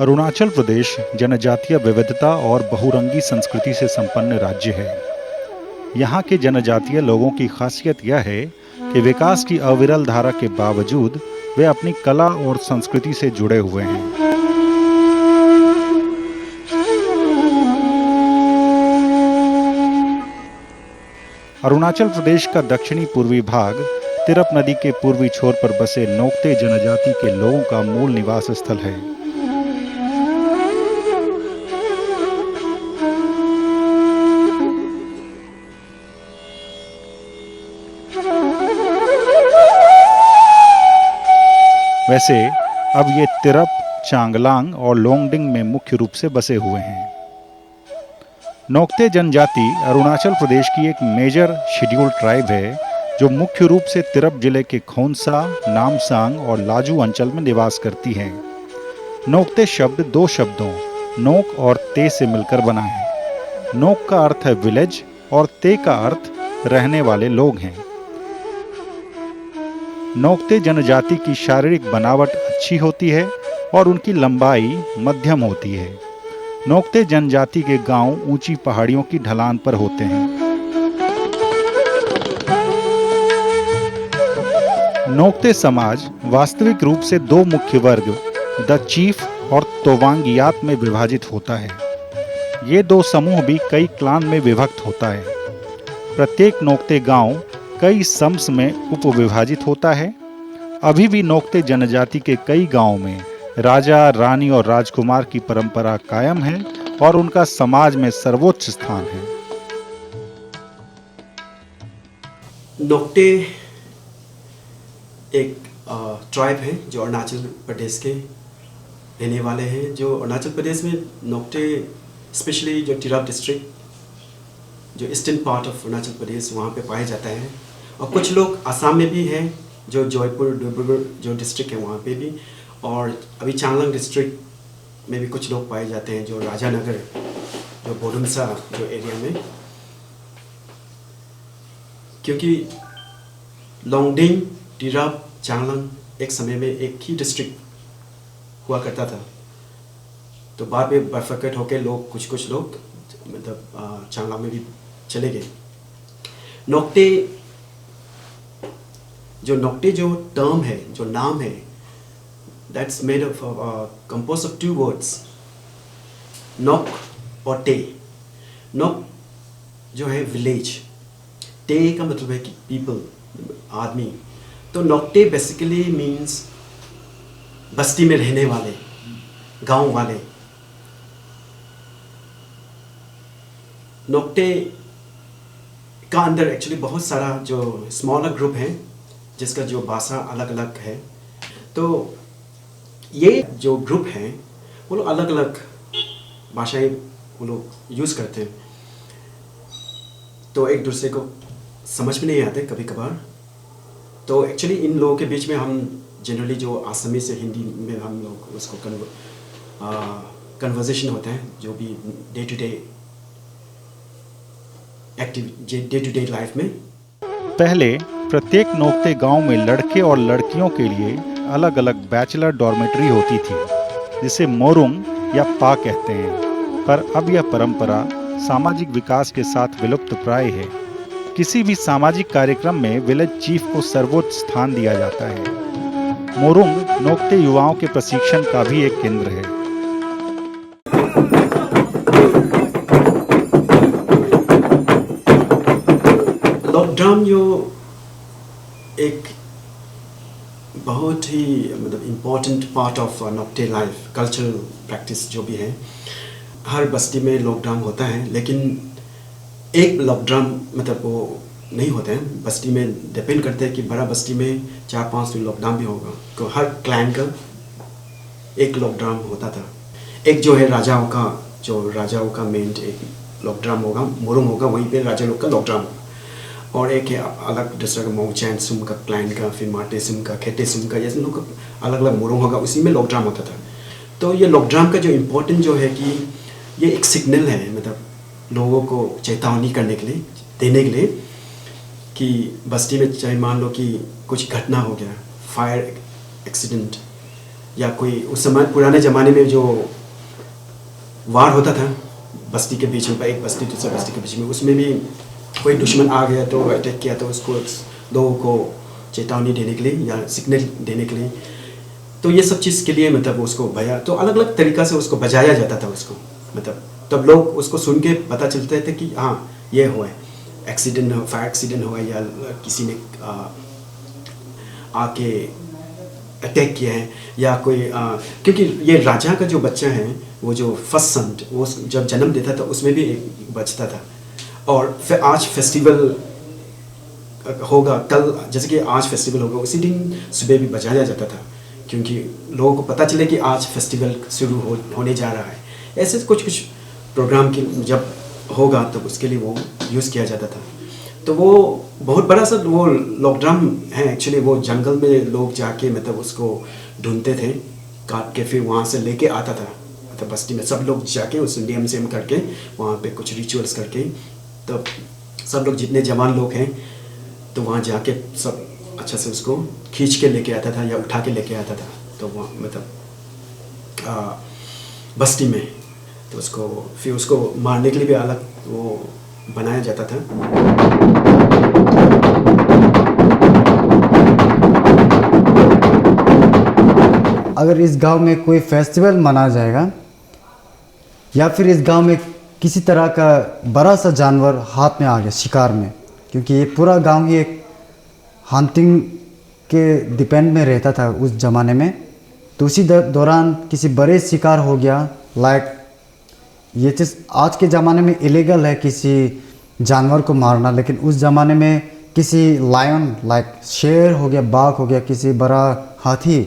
अरुणाचल प्रदेश जनजातीय विविधता और बहुरंगी संस्कृति से संपन्न राज्य है। यहाँ के जनजातीय लोगों की खासियत यह है कि विकास की अविरल धारा के बावजूद वे अपनी कला और संस्कृति से जुड़े हुए हैं। अरुणाचल प्रदेश का दक्षिणी पूर्वी भाग तिरप नदी के पूर्वी छोर पर बसे नोक्ते जनजाति के लोगों का मूल निवास स्थल है। वैसे अब ये तिरप, चांगलांग और लोंगडिंग में मुख्य रूप से बसे हुए हैं। नोक्ते जनजाति अरुणाचल प्रदेश की एक मेजर शेड्यूल्ड ट्राइब है जो मुख्य रूप से तिरप जिले के खोंसा, नामसांग और लाजू अंचल में निवास करती है। नोक्ते शब्द दो शब्दों नोक और ते से मिलकर बना है। नोक का अर्थ है विलेज और ते का अर्थ रहने वाले लोग हैं। नोक्ते जनजाति की शारीरिक बनावट अच्छी होती है और उनकी लंबाई मध्यम होती है। नोक्ते जनजाति के गांव ऊंची पहाड़ियों की ढलान पर होते हैं। नोक्ते समाज वास्तविक रूप से दो मुख्य वर्ग द चीफ और तोवांगियात में विभाजित होता है। ये दो समूह भी कई क्लान में विभक्त होता है। प्रत्येक नोक्ते गांव कई सम्स में उपविभाजित होता है। अभी भी नोक्ते जनजाति के कई गांवों में राजा, रानी और राजकुमार की परंपरा कायम है और उनका समाज में सर्वोच्च स्थान है। नोक्ते एक ट्राइब है जो अरुणाचल प्रदेश के रहने वाले हैं। जो अरुणाचल प्रदेश में नोक्ते स्पेशली जो तिरप डिस्ट्रिक्ट जो eastern part of Arunachal Pradesh वहाँ पे पाए जाता है। और कुछ लोग आसाम में भी हैं जो जयपुर डिब्रूगढ़ जो डिस्ट्रिक्ट है वहाँ पे भी, और अभी चांगलांग डिस्ट्रिक्ट में भी कुछ लोग पाए जाते हैं जो राजानगर जो बोडुमसा जो एरिया में। क्योंकि लोंगडिंग, तिरप, चांगलांग एक समय में एक ही डिस्ट्रिक्ट हुआ करता था। तो बाद में बफरकट होकर लोग कुछ लोग मतलब चांगलांग में भी चले गए। नोक्ते जो टर्म है, जो नाम है, that's made of compose of two words, नोक और टे। नोक जो है विलेज, टे का मतलब है कि पीपल, आदमी। तो नोक्ते बेसिकली मीन्स बस्ती में रहने वाले, गांव वाले। नोक्ते का अंदर एक्चुअली बहुत सारा जो स्मॉलर ग्रुप है जिसका जो भाषा अलग अलग है। तो ये जो ग्रुप हैं वो लोग अलग अलग भाषाएं वो लोग यूज़ करते हैं, तो एक दूसरे को समझ में नहीं आते कभी कभार। तो एक्चुअली इन लोगों के बीच में हम जनरली जो आसामी से हिंदी में हम लोग उसको कन्वर्सेशन होता है, जो भी डे टू डे लाइफ में। पहले प्रत्येक नोक्ते गांव में लड़के और लड़कियों के लिए अलग अलग बैचलर डॉर्मेटरी होती थी जिसे मोरुंग या पा कहते हैं। पर अब यह परंपरा सामाजिक विकास के साथ विलुप्त प्राय है। किसी भी सामाजिक कार्यक्रम में विलेज चीफ को सर्वोच्च स्थान दिया जाता है। मोरुंग नोक्ते युवाओं के प्रशिक्षण का भी एक केंद्र है। लॉकडाउन जो एक बहुत ही मतलब important part of Nocte life, cultural practice जो भी है। हर बस्ती में लॉकडाउन होता है, लेकिन एक लॉकडाउन मतलब वो नहीं होता है। बस्ती में डिपेंड करते हैं कि बड़ा बस्ती में 4-5 दिन लॉकडाउन भी होगा। तो हर क्लैन का एक लॉकडाउन होता था। एक जो है राजाओं का मेन एक लॉकडाउन होगा, मोरुंग होगा, वहीं पे राजा लोग का लॉकडाउन। और एक है अलग दूसरा का मोचैन सुम का क्लाइन का, फिर माटे सुम का, खेते सुम का, जैसे लोग अलग अलग मोरुंग होगा, उसी में लॉकडाउन होता था। तो ये लॉकडाउन का जो इम्पोर्टेंट जो है कि ये एक सिग्नल है, मतलब लोगों को चेतावनी करने के लिए, देने के लिए कि बस्ती में चाहे मान लो कि कुछ घटना हो गया, फायर एक्सीडेंट या कोई उस समय पुराने ज़माने में जो वार होता था बस्ती के बीच में, एक बस्ती दूसरे बस्ती के बीच में, उसमें भी कोई दुश्मन आ गया तो अटैक किया तो उसको लोगों को चेतावनी देने के लिए या सिग्नल देने के लिए, तो ये सब चीज़ के लिए मतलब उसको भया तो अलग अलग तरीक़ा से उसको बजाया जाता था उसको, मतलब तब लोग उसको सुन के पता चलते थे कि हाँ ये हुआ है, एक्सीडेंट, फायर एक्सीडेंट हुआ है या किसी ने आके अटैक किया है या कोई क्योंकि ये राजा का जो बच्चा है वो जो फर्स्ट सन वो जब जन्म देता था उसमें भी एक बचता था, और फिर आज फेस्टिवल होगा कल, जैसे कि आज फेस्टिवल होगा उसी दिन सुबह भी बजाया जाता था क्योंकि लोगों को पता चले कि आज फेस्टिवल शुरू होने जा रहा है। ऐसे कुछ कुछ प्रोग्राम की जब होगा तो उसके लिए वो यूज़ किया जाता था। तो वो बहुत बड़ा सा वो लॉक ड्रम है एक्चुअली, वो जंगल में लोग जाके मतलब उसको ढूंढते थे काट के, फिर वहाँ से लेके आता था मतलब बस्ती में सब लोग जाके उस नियम सेम करके वहाँ पे कुछ रिचुअल्स करके, तो सब लोग जितने जवान लोग हैं तो वहाँ जाके सब अच्छा से उसको खींच के लेके आता था या उठा के लेके आता था, तो वहाँ मतलब बस्ती में, तो उसको फिर उसको मारने के लिए भी अलग वो बनाया जाता था। अगर इस गांव में कोई फेस्टिवल मनाया जाएगा या फिर इस गांव में किसी तरह का बड़ा सा जानवर हाथ में आ गया शिकार में, क्योंकि ये पूरा गांव ही एक हंटिंग के डिपेंड में रहता था उस ज़माने में, तो उसी दौरान किसी बड़े शिकार हो गया, लाइक ये चीज़ आज के ज़माने में इलीगल है किसी जानवर को मारना, लेकिन उस ज़माने में किसी लायन लाइक शेर हो गया, बाघ हो गया, किसी बड़ा हाथी,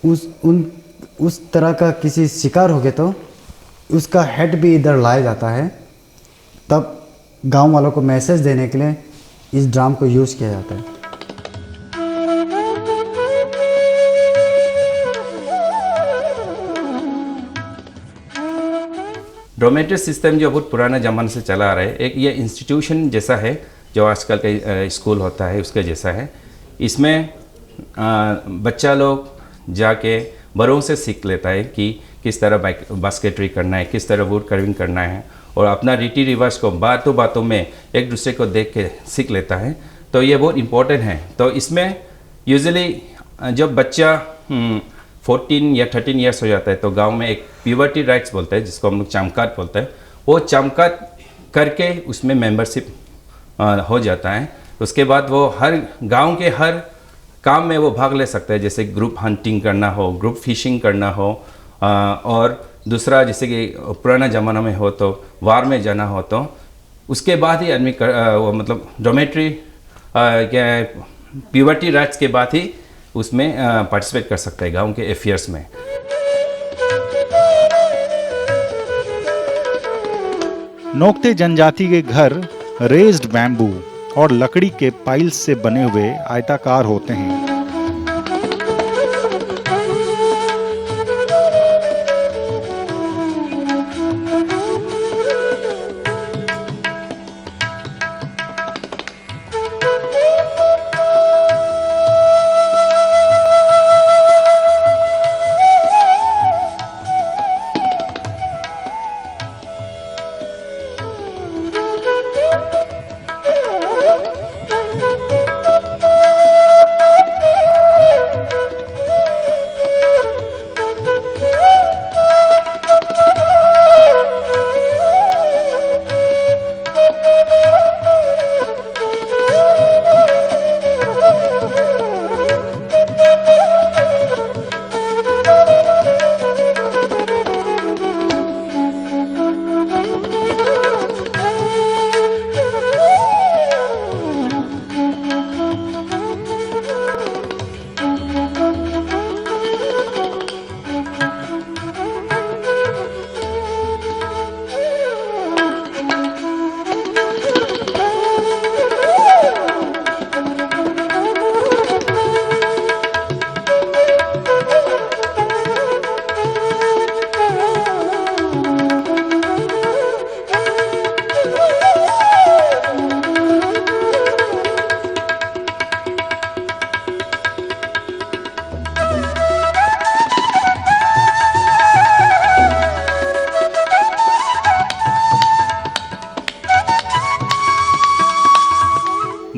उस तरह का किसी शिकार हो गया तो उसका हेड भी इधर लाया जाता है, तब गांव वालों को मैसेज देने के लिए इस ड्राम को यूज़ किया जाता है। डोमेट्री सिस्टम जो बहुत पुराना ज़माने से चला आ रहा है, एक ये इंस्टीट्यूशन जैसा है जो आजकल का स्कूल होता है उसके जैसा है। इसमें बच्चा लोग जाके बड़ों से सीख लेता है कि किस तरह बास्केटरी करना है, किस तरह वुड कर्विंग करना है, और अपना रीति रिवाज को बातों बातों में एक दूसरे को देख के सीख लेता है। तो ये बहुत इम्पोर्टेंट है। तो इसमें यूजुअली जब बच्चा 14 या 13 ईयर्स हो जाता है तो गांव में एक प्यूबर्टी राइट्स बोलते हैं जिसको हम लोग चमकात बोलते हैं, वो चमकात करके उसमें मेंबरशिप हो जाता है। उसके बाद वो हर गांव के हर काम में वो भाग ले सकता है, जैसे ग्रुप हंटिंग करना हो, ग्रुप फिशिंग करना हो, और दूसरा जैसे कि पुराना ज़माना में हो तो वार में जाना हो, तो उसके बाद ही आदमी वो मतलब डोमेट्री क्या प्यूबर्टी राइट्स के बाद ही उसमें पार्टिसिपेट कर सकता है गांव के अफेयर्स में। नोक्ते जनजाति के घर रेज्ड बैम्बू और लकड़ी के पाइल्स से बने हुए आयताकार होते हैं।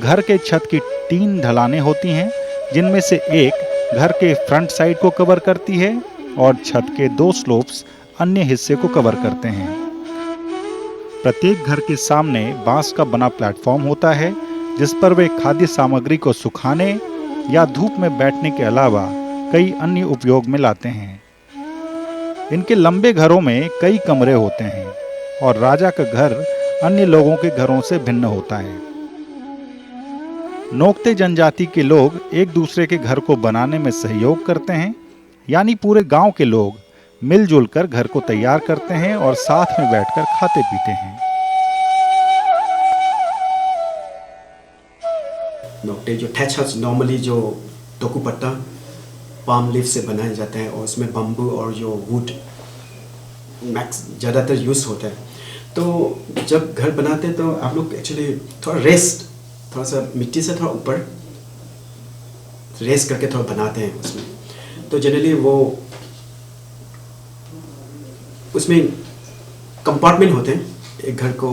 घर के छत की 3 ढलानें होती हैं, जिनमें से एक घर के फ्रंट साइड को कवर करती है और छत के 2 स्लोप्स अन्य हिस्से को कवर करते हैं। प्रत्येक घर के सामने बांस का बना प्लेटफॉर्म होता है, जिस पर वे खाद्य सामग्री को सुखाने या धूप में बैठने के अलावा कई अन्य उपयोग में लाते हैं। इनके लंबे घरों में कई कमरे होते हैं और राजा का घर अन्य लोगों के घरों से भिन्न होता है। नोक्ते जनजाति के लोग एक दूसरे के घर को बनाने में सहयोग करते हैं, यानी पूरे गांव के लोग मिलजुल कर घर को तैयार करते हैं और साथ में बैठकर खाते पीते हैं। नोक्ते जो थैच हाउस नॉर्मली जो टोकुपट्टा पाम लीफ से बनाए जाते हैं और उसमें बम्बू और जो वुड मैक्स ज़्यादातर यूज़ होता है। तो जब घर बनाते हैं तो आप लोग एक्चुअली थोड़ा सा मिट्टी से थोड़ा ऊपर रेस्ट करके थोड़ा बनाते हैं उसमें। तो जनरली वो उसमें कंपार्टमेंट होते हैं। एक घर को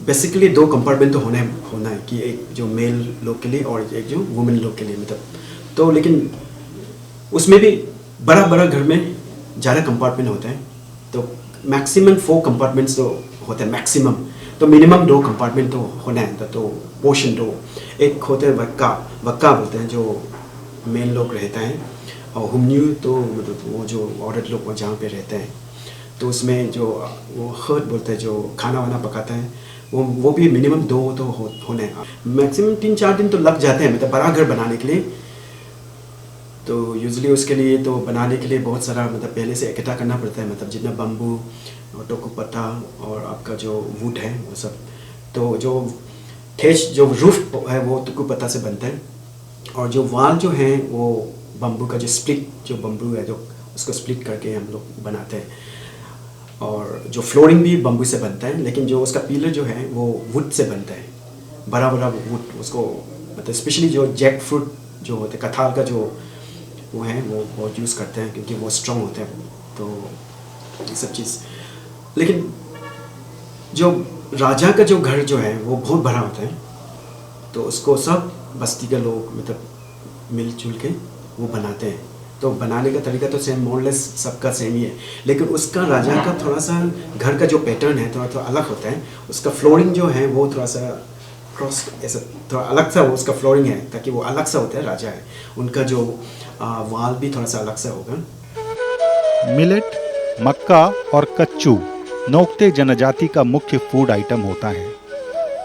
बेसिकली 2 कंपार्टमेंट तो होना है कि एक जो मेल लोग के लिए और एक जो वुमेन लोग के लिए, मतलब तो लेकिन उसमें भी बड़ा घर में ज़्यादा कंपार्टमेंट होते हैं। तो मैक्सिमम 4 कंपार्टमेंट्स तो होते हैं मैक्सिमम, तो मिनिमम 2 कंपार्टमेंट तो होना है। तो पोर्शन 2 एक होते हैं वक्का बोलते हैं जो मेन लोग रहता है, और हुमन्यू तो मतलब वो जो औरत लोग जहाँ पे रहते हैं। तो उसमें जो वो हर्ट बोलते हैं जो खाना वाना पकाता है, वो भी मिनिमम 2 तो होने हैं। मैक्सिमम 3-4 दिन तो लग जाते हैं मतलब बड़ा घर बनाने के लिए। तो यूजुअली उसके लिए तो बनाने के लिए बहुत सारा मतलब पहले से इकट्ठा करना पड़ता है, मतलब जितना बम्बू और टोकुपट्टा और आपका जो वुड है वो सब। तो जो थेच जो रूफ है वो टोकुपट्टा से बनता है, और जो वाल जो है वो बम्बू का जो स्प्लिट जो बम्बू है जो उसको स्प्लिट करके हम लोग बनाते हैं। और जो फ्लोरिंग भी बम्बू से बनता है, लेकिन जो उसका पिलर जो है वो वुड से बनता है, बड़ा वुड। उसको मतलब स्पेशली जो जैक फ्रूट जो होते हैं कटहल का जो वो है वो बहुत यूज़ करते हैं क्योंकि वो स्ट्रॉन्ग होते हैं। तो ये सब चीज़, लेकिन जो राजा का जो घर जो है वो बहुत बड़ा होता है, तो उसको सब बस्ती के लोग मतलब मिलजुल के वो बनाते हैं। तो बनाने का तरीका तो सेम मोरलेस सबका सेम ही है, लेकिन उसका राजा का थोड़ा सा घर का जो पैटर्न है थोड़ा अलग होता है। उसका फ्लोरिंग जो है वो थोड़ा सा क्रॉस ऐसा थोड़ा अलग सा वो उसका फ्लोरिंग है, ताकि वो अलग सा होता है राजा है। उनका जो वाल भी थोड़ा सा अलग सा होगा। मिलेट, मक्का और कच्चू नोक्ते जनजाति का मुख्य फूड आइटम होता है।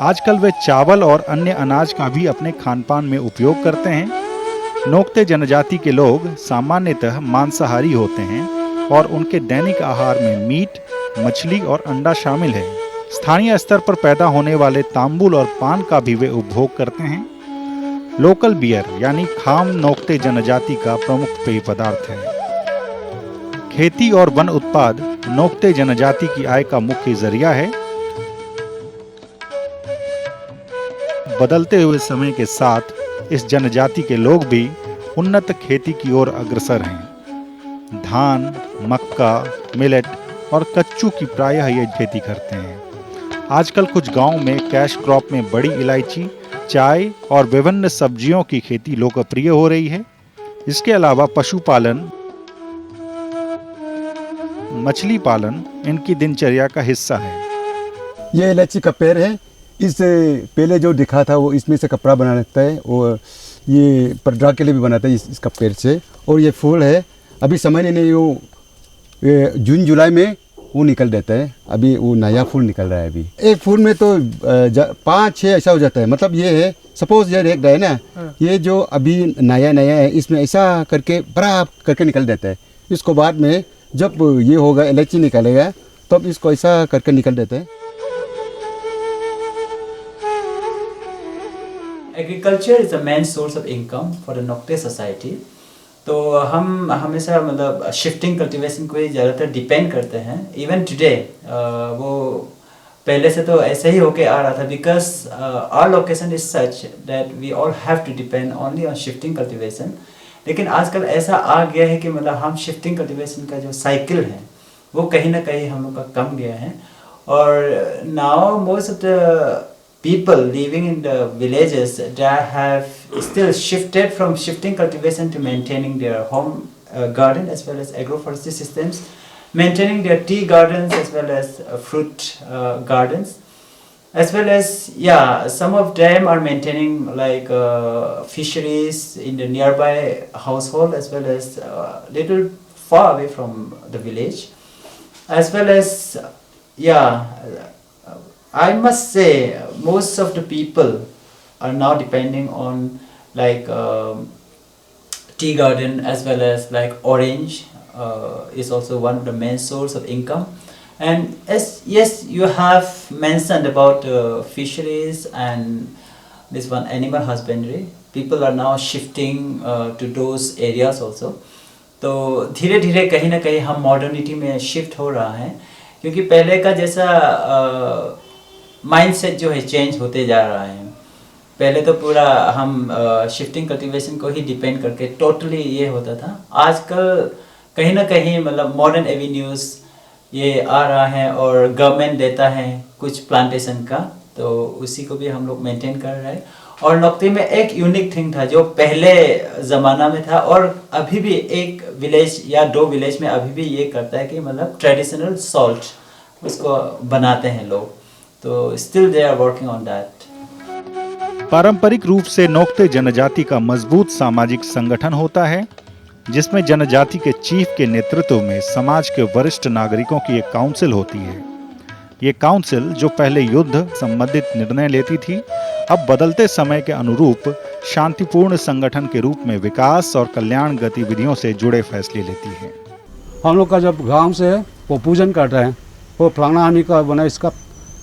आजकल वे चावल और अन्य अनाज का भी अपने खानपान में उपयोग करते हैं। नोक्ते जनजाति के लोग सामान्यतः मांसाहारी होते हैं और उनके दैनिक आहार में मीट, मछली और अंडा शामिल है। स्थानीय स्तर पर पैदा होने वाले तांबुल और पान का भी वे उपभोग करते हैं। लोकल बियर यानी खाम नोक्ते जनजाति का प्रमुख पेय पदार्थ है। खेती और वन उत्पाद नोक्ते जनजाति की आय का मुख्य जरिया है। बदलते हुए समय के साथ इस जनजाति के लोग भी उन्नत खेती की ओर अग्रसर हैं। धान, मक्का, मिलेट और कच्चू की प्रायः ये खेती करते हैं। आजकल कुछ गांव में कैश क्रॉप में बड़ी इलायची, चाय और विभिन्न सब्जियों की खेती लोकप्रिय हो रही है। इसके अलावा पशुपालन, मछली पालन इनकी दिनचर्या का हिस्सा है। ये इलायची का पेड़ है। इस पहले जो दिखा था वो इसमें से कपड़ा बना लगता है, और ये पर्दा के लिए भी बनाता है इसका पेड़ से। और ये फूल है, अभी समय नहीं, वो जून जुलाई में वो निकल देता है। अभी वो नया फूल निकल रहा है। अभी एक फूल में तो 5-6 ऐसा हो जाता है। मतलब ये है, सपोज ये देख रहे हैं ना, ये जो अभी नया है इसमें ऐसा करके बड़ा करके निकल देता है। इसको बाद में जब ये होगा इलायची निकलेगा तब इसको ऐसा करके निकल देता है। Agriculture is the main source of income for the Nocte society. तो हम हमेशा मतलब शिफ्टिंग कल्टीवेशन को ही ज़्यादातर डिपेंड करते हैं। इवन टुडे वो पहले से तो ऐसे ही होके आ रहा था, because our location is such that we all have to depend only on shifting cultivation. लेकिन आजकल ऐसा आ गया है कि मतलब हम शिफ्टिंग कल्टीवेशन का जो साइकिल है वो कहीं ना कहीं हम लोग का कम गया है। और now most of the people living in the villages that have still shifting cultivation to maintaining their home garden as well as agroforestry systems, maintaining their tea gardens as well as fruit gardens, as well as some of them are maintaining like fisheries in the nearby household as well as little far away from the village, as well as I must say most of the people are now depending on like tea garden as well as like orange is also one of the main source of income. And as yes, you have mentioned about fisheries and this one animal husbandry, people are now shifting to those areas also. तो धीरे धीरे कहीं ना कहीं हम modernity में shift हो रहा है, क्योंकि पहले का जैसा माइंडसेट जो है चेंज होते जा रहा है। पहले तो पूरा हम शिफ्टिंग कल्टीवेशन को ही डिपेंड करके टोटली ये होता था। आजकल कहीं ना कहीं मतलब मॉडर्न एवेन्यूज़ ये आ रहा है और गवर्नमेंट देता है कुछ प्लांटेशन का, तो उसी को भी हम लोग मेंटेन कर रहे हैं। और नोक्ते में एक यूनिक थिंग था जो पहले ज़माना में था और अभी भी एक विलेज या दो विलेज में अभी भी ये करता है कि मतलब ट्रेडिशनल सॉल्ट उसको बनाते हैं लोग, तो still they are working on that. पारंपरिक रूप से नोक्ते जनजाति का मजबूत सामाजिक संगठन होता है, जिसमें जनजाति के चीफ के नेतृत्व में समाज के वरिष्ठ नागरिकों की एक काउंसिल होती है। ये काउंसिल जो पहले युद्ध संबंधित निर्णय लेती थी, अब बदलते समय के अनुरूप शांतिपूर्ण संगठन के रूप में विकास और कल्याण गतिविधियों से जुड़े फैसले लेती है। हम लोग का जब गांव से वो पूजन करते हैं, वो फलाना आदमी का बना इसका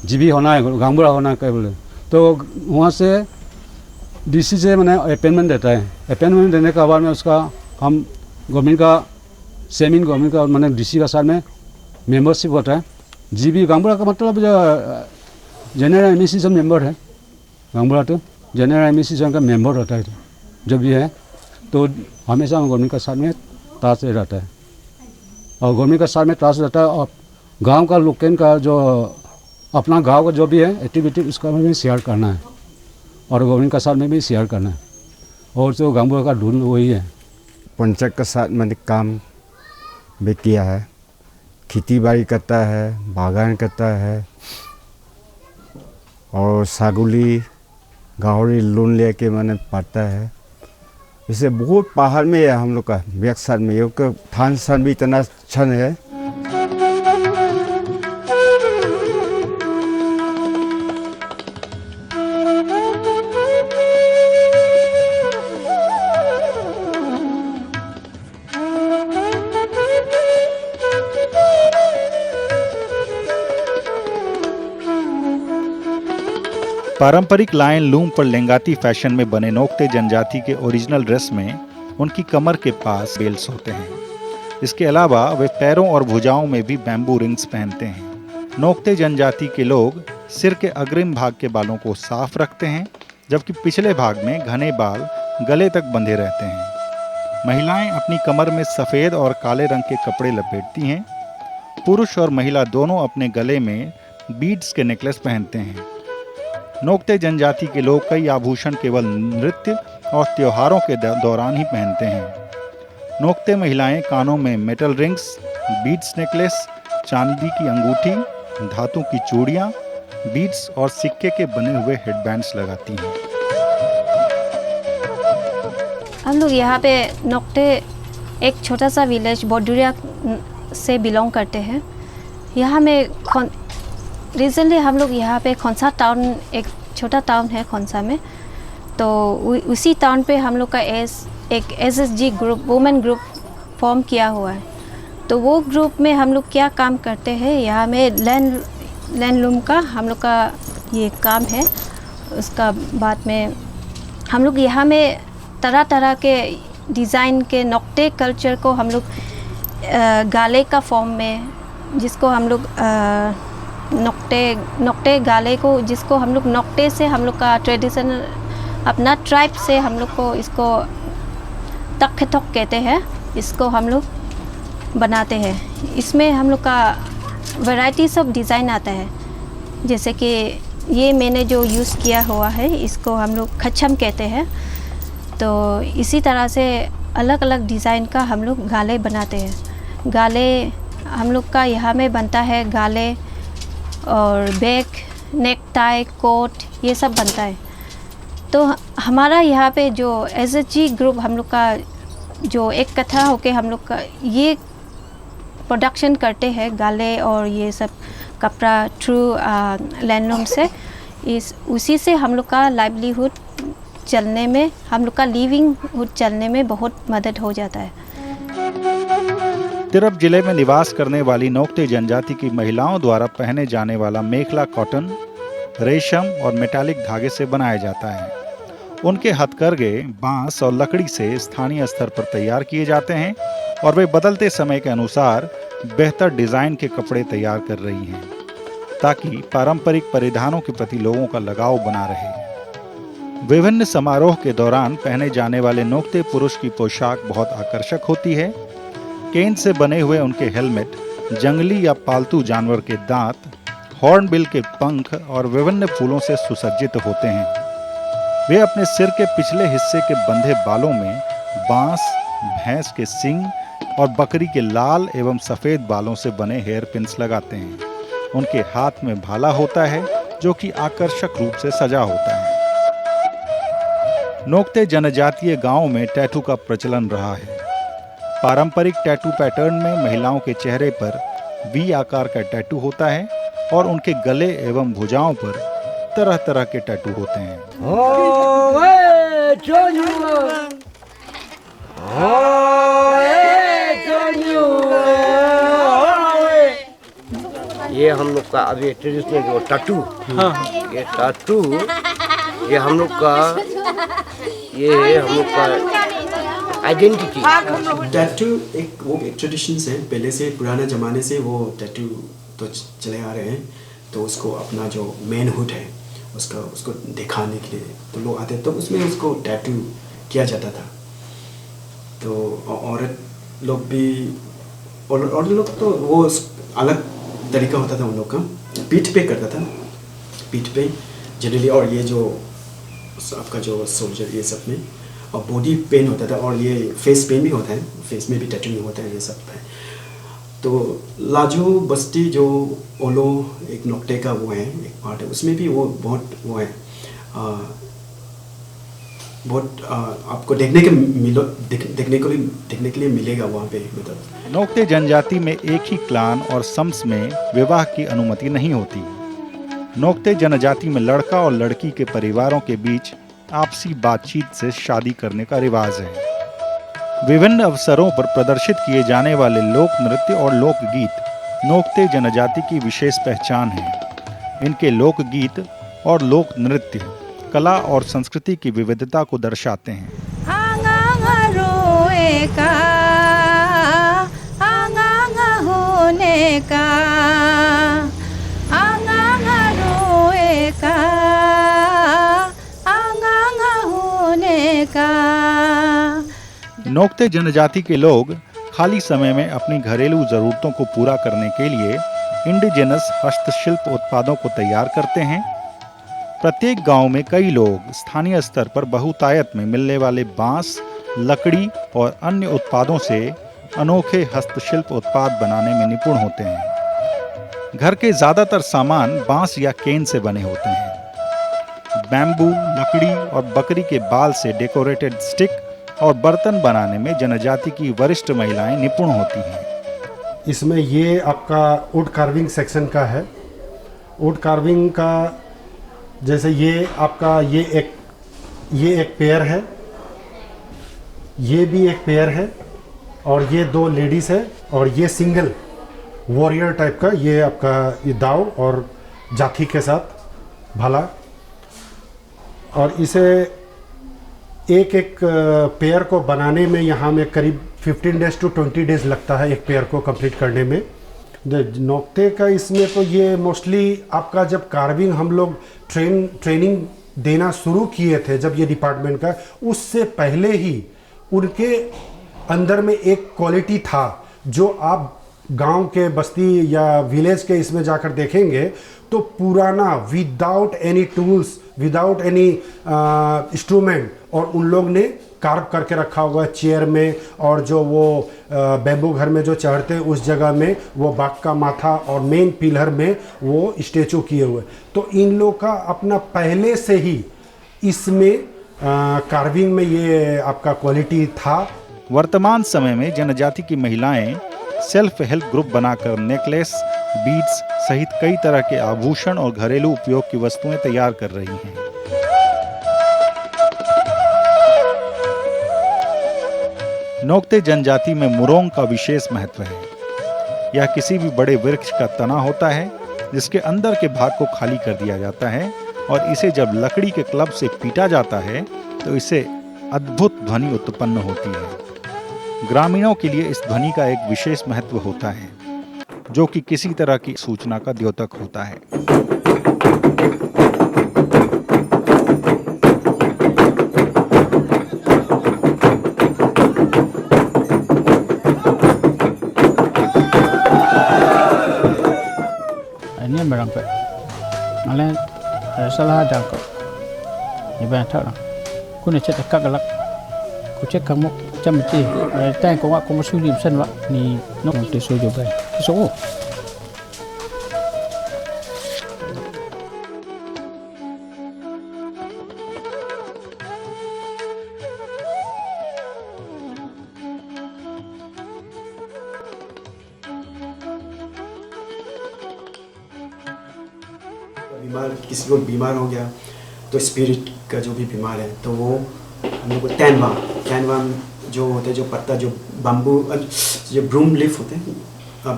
जीवी होना है, गांगुड़ा होना है क्या बोले, तो वहाँ से डीसी से मैंने अपॉइंटमेंट देता है। अपॉइंटमेंट देने के बाद में उसका हम गवर्नमेंट का सेमिन गवर्नमेंट का मैंने डीसी का साथ में मेंबरशिप होता है। जीबी गांगुड़ा का मतलब जो जनरल एडमिनिस्ट्रेशन मेंबर है, गांगुड़ा तो जनरल एडमिनिस्ट्रेशन का मेंबर होता है जो भी है, तो हमेशा गवर्नमेंट का साथ में ताश रहता है और गवर्नमेंट का साथ में ताश रहता है। और गांव का लोकेन का जो अपना गांव का जो भी है एक्टिविटी उसका में भी शेयर करना है और गवर्नमेंट का साथ में भी शेयर करना है, और जो गांगुड़ा का ढूंढ वही है। पंचायत के साथ मैंने काम भी किया है, खेती बाड़ी करता है, बागान करता है और सागुली गाहरी लोन लेके मैंने पाता है। इसे बहुत पहाड़ में है हम लोग का व्यक्सार में, ये थान सान भी इतना अच्छा है। पारंपरिक लायन लूम पर लेंगाती फैशन में बने नोक्ते जनजाति के ओरिजिनल ड्रेस में उनकी कमर के पास बेल्स होते हैं। इसके अलावा वे पैरों और भुजाओं में भी बैम्बू रिंग्स पहनते हैं। नोक्ते जनजाति के लोग सिर के अग्रिम भाग के बालों को साफ रखते हैं, जबकि पिछले भाग में घने बाल गले तक बंधे रहते हैं। महिलाएं अपनी कमर में सफ़ेद और काले रंग के कपड़े लपेटती हैं। पुरुष और महिला दोनों अपने गले में बीड्स के नेकलेस पहनते हैं। नोक्ते जनजाति के लोग कई आभूषण केवल नृत्य और त्योहारों के दौरान ही पहनते हैं। नोक्ते महिलाएं कानों में मेटल रिंग्स, बीड्स नेकलेस, चांदी की अंगूठी, धातु की चूड़ियां, बीड्स और सिक्के के बने हुए हेडबैंड्स लगाती हैं। हम लोग यहाँ पे नोक्ते एक छोटा सा विलेज बोडुरिया से बिलोंग करते हैं। यहाँ में रिसेंटली हम लोग यहाँ पे खोंसा टाउन, एक छोटा टाउन है खोंसा में, तो उसी टाउन पे हम लोग का एक SSG group, women group form किया हुआ है। तो वो ग्रुप में हम लोग क्या काम करते हैं, यहाँ में लैंड लूम का हम लोग का ये काम है। उसका बाद में हम लोग यहाँ में तरह तरह के डिज़ाइन के नोक्ते कल्चर को हम लोग गाले का फॉर्म में, जिसको हम लोग नोक्ते गाले को, जिसको हम लोग नोक्ते से हम लोग का ट्रेडिशनल अपना ट्राइब से हम लोग को इसको तख्तोक कहते हैं, इसको हम लोग बनाते हैं। इसमें हम लोग का वैरायटीज़ ऑफ डिज़ाइन आता है, जैसे कि ये मैंने जो यूज़ किया हुआ है इसको हम लोग खच्चम कहते हैं। तो इसी तरह से अलग अलग डिज़ाइन का हम लोग गाले बनाते हैं। गाले हम लोग का यहाँ में बनता है, गाले और बैग, नेक टाई, कोट, ये सब बनता है। तो हमारा यहाँ पे जो SHG ग्रुप हम लोग का जो एक कथा होके हम लोग का ये प्रोडक्शन करते हैं गाले और ये सब कपड़ा थ्रू लैंडलूम से, इस उसी से हम लोग का लाइवलीहुड चलने में, हम लोग का लिविंगहुड चलने में बहुत मदद हो जाता है। तिरप जिले में निवास करने वाली नोक्ते जनजाति की महिलाओं द्वारा पहने जाने वाला मेखला कॉटन, रेशम और मेटालिक धागे से बनाया जाता है। उनके हथकरघे बांस और लकड़ी से स्थानीय स्तर पर तैयार किए जाते हैं और वे बदलते समय के अनुसार बेहतर डिजाइन के कपड़े तैयार कर रही हैं, ताकि पारंपरिक परिधानों के प्रति लोगों का लगाव बना रहे। विभिन्न समारोह के दौरान पहने जाने वाले नोक्ते पुरुष की पोशाक बहुत आकर्षक होती है। केन से बने हुए उनके हेलमेट जंगली या पालतू जानवर के दांत, हॉर्नबिल के पंख और विभिन्न फूलों से सुसज्जित होते हैं। वे अपने सिर के पिछले हिस्से के बंधे बालों में बांस, भैंस के सींग और बकरी के लाल एवं सफेद बालों से बने हेयर पिन्स लगाते हैं। उनके हाथ में भाला होता है जो कि आकर्षक रूप से सजा होता है। नोक्ते जनजातीय गांवों में टैटू का प्रचलन रहा है। पारंपरिक टैटू पैटर्न में महिलाओं के चेहरे पर वी आकार का टैटू होता है और उनके गले एवं भुजाओं पर तरह तरह के टैटू होते हैं। ये हम लोग का अभी ट्रेडिशनल जो टैटू, ये टैटू ये हम लोग का, ये है हम लोग का आइडेंटिटी। टैटू एक वो एक ट्रेडिशन है, पहले से पुराने ज़माने से वो टैटू तो चले आ रहे हैं। तो उसको अपना जो मैनहुड है उसको दिखाने के लिए तो लोग आते, तो उसमें उसको टैटू किया जाता था। तो औरत लोग भी, और लोग तो वो अलग तरीका होता था उन लोग का, पीठ पे करता था, पीठ पे जनरली। और ये जो आपका जो सोल्जर ये सब में, और बॉडी पेन होता था, और ये फेस पेन भी होता है, फेस में भी टैटू नहीं होता है, ये सब है। तो लाजू बस्ती जो ओलो एक नोक्ते का वो है, एक पार्ट है, उसमें भी वो बहुत वो है, बहुत आपको देखने के लिए मिलेगा वहाँ पे। मतलब नोक्ते जनजाति में एक ही क्लान और सम्स में विवाह की अनुमति नहीं होती। नोक्ते जनजाति में लड़का और लड़की के परिवारों के बीच आपसी बातचीत से शादी करने का रिवाज है। विभिन्न अवसरों पर प्रदर्शित किए जाने वाले लोक नृत्य और लोकगीत नोक्ते जनजाति की विशेष पहचान है। इनके लोकगीत और लोक नृत्य कला और संस्कृति की विविधता को दर्शाते हैं। नोक्ते जनजाति के लोग खाली समय में अपनी घरेलू जरूरतों को पूरा करने के लिए इंडिजिनस हस्तशिल्प उत्पादों को तैयार करते हैं। प्रत्येक गांव में कई लोग स्थानीय स्तर पर बहुतायत में मिलने वाले बांस, लकड़ी और अन्य उत्पादों से अनोखे हस्तशिल्प उत्पाद बनाने में निपुण होते हैं। घर के ज्यादातर सामान बांस या केन से बने होते हैं। बैम्बू, लकड़ी और बकरी के बाल से डेकोरेटेड स्टिक और बर्तन बनाने में जनजाति की वरिष्ठ महिलाएं निपुण होती हैं। इसमें ये आपका वुड कार्विंग सेक्शन का है। वुड कार्विंग का जैसे ये आपका ये एक पेयर है, ये भी एक पेयर है, और ये दो लेडीज़ है, और ये सिंगल वॉरियर टाइप का, ये आपका ये दाव और जाथी के साथ भाला। और इसे एक पेयर को बनाने में यहाँ में करीब 15 डेज to 20 डेज लगता है एक पेयर को कंप्लीट करने में। नोक्ते का इसमें तो ये मोस्टली आपका जब कार्विंग हम लोग ट्रेनिंग देना शुरू किए थे, जब ये डिपार्टमेंट का, उससे पहले ही उनके अंदर में एक क्वालिटी था जो आप गांव के बस्ती या विलेज के इसमें जाकर देखेंगे तो पुराना without any tools, without any instrument, और उन लोग ने कार्व करके रखा होगा चेयर में, और जो वो बैम्बू घर में जो चढ़ते हैं उस जगह में वो बाघ का माथा और मेन पिलर में वो स्टेचू किए हुए। तो इन लोग का अपना पहले से ही इसमें कार्विंग में ये आपका क्वालिटी था। वर्तमान समय में जनजाति की महिलाएं सेल्फ हेल्प ग्रुप बनाकर नेकलेस, बीड्स सहित कई तरह के आभूषण और घरेलू उपयोग की वस्तुएं तैयार कर रही हैं। नोक्ते जनजाति में मुरोंग का विशेष महत्व है। यह किसी भी बड़े वृक्ष का तना होता है जिसके अंदर के भाग को खाली कर दिया जाता है, और इसे जब लकड़ी के क्लब से पीटा जाता है तो इससे अद्भुत ध्वनि उत्पन्न होती है। ग्रामीणों के लिए इस ध्वनि का एक विशेष महत्व होता है, जो कि किसी तरह की सूचना का द्योतक होता है। Ini berangkat. Malah salah ada kok. Ibu tak lah. Ku nak cakap galak. Ku cakap kamu macam ni. Tapi kau aku masuk di sana wak ni nak nanti suruh jumpa. So. बीमार, किसी को बीमार हो गया तो spirit का जो भी बीमार है तो वो हम लोग को टैनवा जो होते हैं, जो पत्ता, जो बम्बू, जो ब्रूम लीफ होते हैं,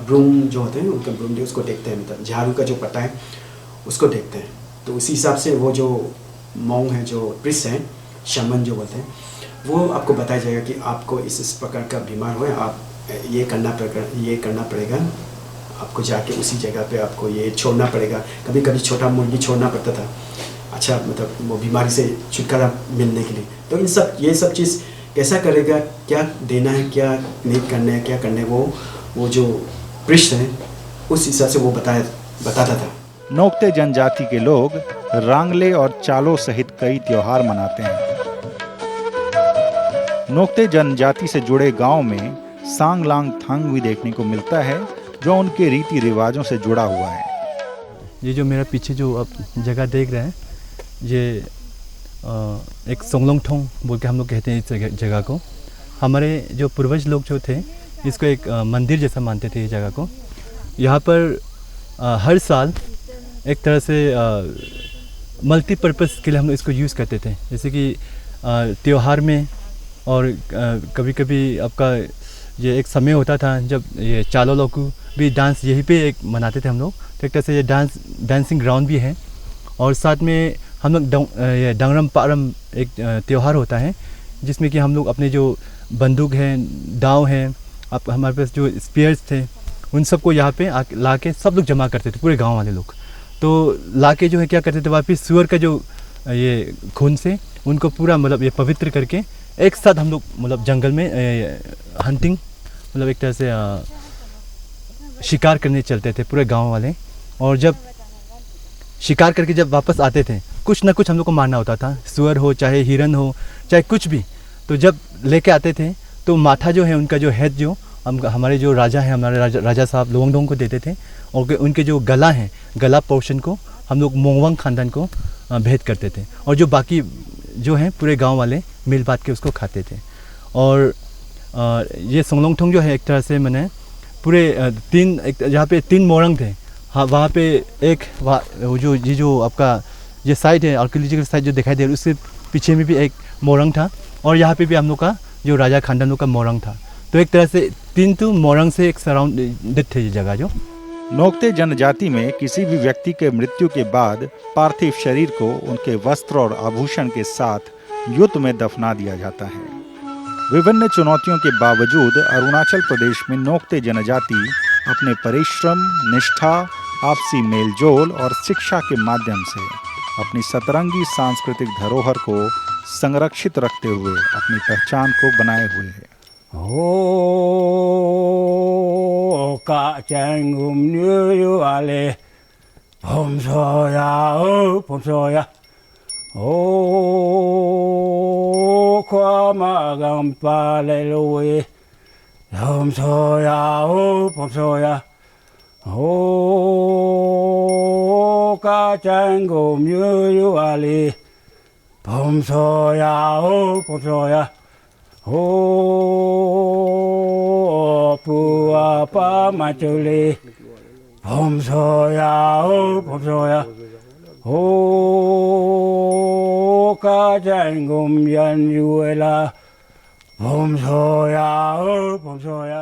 ब्रूम जो होते हैं उनका ब्रूम लीफ उसको देखते हैं, मतलब झाड़ू का जो पत्ता है उसको देखते हैं। तो उसी हिसाब से वो जो मोंग है, जो प्रिस्ट है, शमन जो बोलते हैं, वो आपको बताया जाएगा कि आपको इस प्रकार का बीमार हो, आप ये करना पड़ेगा, आपको जाके उसी जगह पे आपको ये छोड़ना पड़ेगा। कभी कभी छोटा मुर्गी छोड़ना पड़ता था, अच्छा मतलब वो बीमारी से छुटकारा मिलने के लिए। तो ये सब चीज़ कैसा करेगा, क्या देना है, क्या नहीं करना है, क्या करना है, वो जो पृष्ठ है उस हिसाब से वो बताता था। नोक्ते जनजाति के लोग रांगले और चालो सहित कई त्योहार मनाते हैं। नोक्ते जनजाति से जुड़े गांव में सांग लांग थांग भी देखने को मिलता है, जो उनके रीति रिवाजों से जुड़ा हुआ है। ये जो मेरा पीछे जो आप जगह देख रहे हैं, ये एक सोंगलोंग थोंग बोल के हम लोग कहते हैं इस जगह को। हमारे जो पूर्वज लोग जो थे इसको एक मंदिर जैसा मानते थे। इस जगह को यहाँ पर हर साल एक तरह से मल्टीपर्पज़ के लिए हम लोग इसको यूज़ करते थे, जैसे कि त्योहार में, और कभी कभी आपका ये एक समय होता था जब ये चालो लोग भी डांस यहीं पे एक मनाते थे हम लोग। तो एक तरह से ये डांसिंग ग्राउंड भी है, और साथ में हम लोग ये डंगरम पारम एक त्यौहार होता है जिसमें कि हम लोग अपने जो बंदूक हैं, दाव हैं, आप हमारे पास जो स्पीयर्स थे, उन सबको यहाँ पे ला के सब लोग जमा करते थे, पूरे गांव वाले लोग। तो ला के जो है क्या करते थे, वापस सुअर का जो ये खून से उनको पूरा मतलब ये पवित्र करके एक साथ हम लोग मतलब जंगल में हंटिंग मतलब एक तरह से शिकार करने चलते थे पूरे गांव वाले। और जब शिकार करके जब वापस आते थे, कुछ ना कुछ हम लोग को मारना होता था, सुअर हो चाहे हिरन हो चाहे कुछ भी। तो जब लेके आते थे तो माथा जो है उनका जो हेड जो हमारे जो राजा हैं, हमारे राजा साहब लोंगडोंग को देते थे, और उनके जो गला है, गला पोर्शन को हम लोग मोंगवांग खानदान को भेंट करते थे, और जो बाकी जो हैं पूरे गांव वाले मिल बांट के उसको खाते थे। और ये सोंगलोंग थोंग जो है एक तरह से मैंने पूरे जहाँ पे 3 मोरंग थे, हाँ वहाँ पे एक जो आपका ये साइड है आर्कियोलॉजिकल साइट जो दिखाई दे रहा है, उसके पीछे में भी एक मोरंग था, और यहाँ पे भी हम लोग का जो राजा खानदानों का मोरंग था। तो एक तरह से 3 मोरंग से एक सराउंडेड थे ये जगह जो। नोक्ते जनजाति में किसी भी व्यक्ति के मृत्यु के बाद पार्थिव शरीर को उनके वस्त्र और आभूषण के साथ युद्ध में दफना दिया जाता है। विभिन्न चुनौतियों के बावजूद अरुणाचल प्रदेश में नोक्ते जनजाति अपने परिश्रम, निष्ठा, आपसी मेलजोल और शिक्षा के माध्यम से अपनी सतरंगी सांस्कृतिक धरोहर को संरक्षित रखते हुए अपनी पहचान को बनाए हुए है। Oh, Kak Cengum Nyu Ale Bom soya bom soya o kwa magam pa le loe bom soya o ka chang gom yu ali bom soya o pu apa ma chuli bom soya o ka chang gom yan yu la bom soya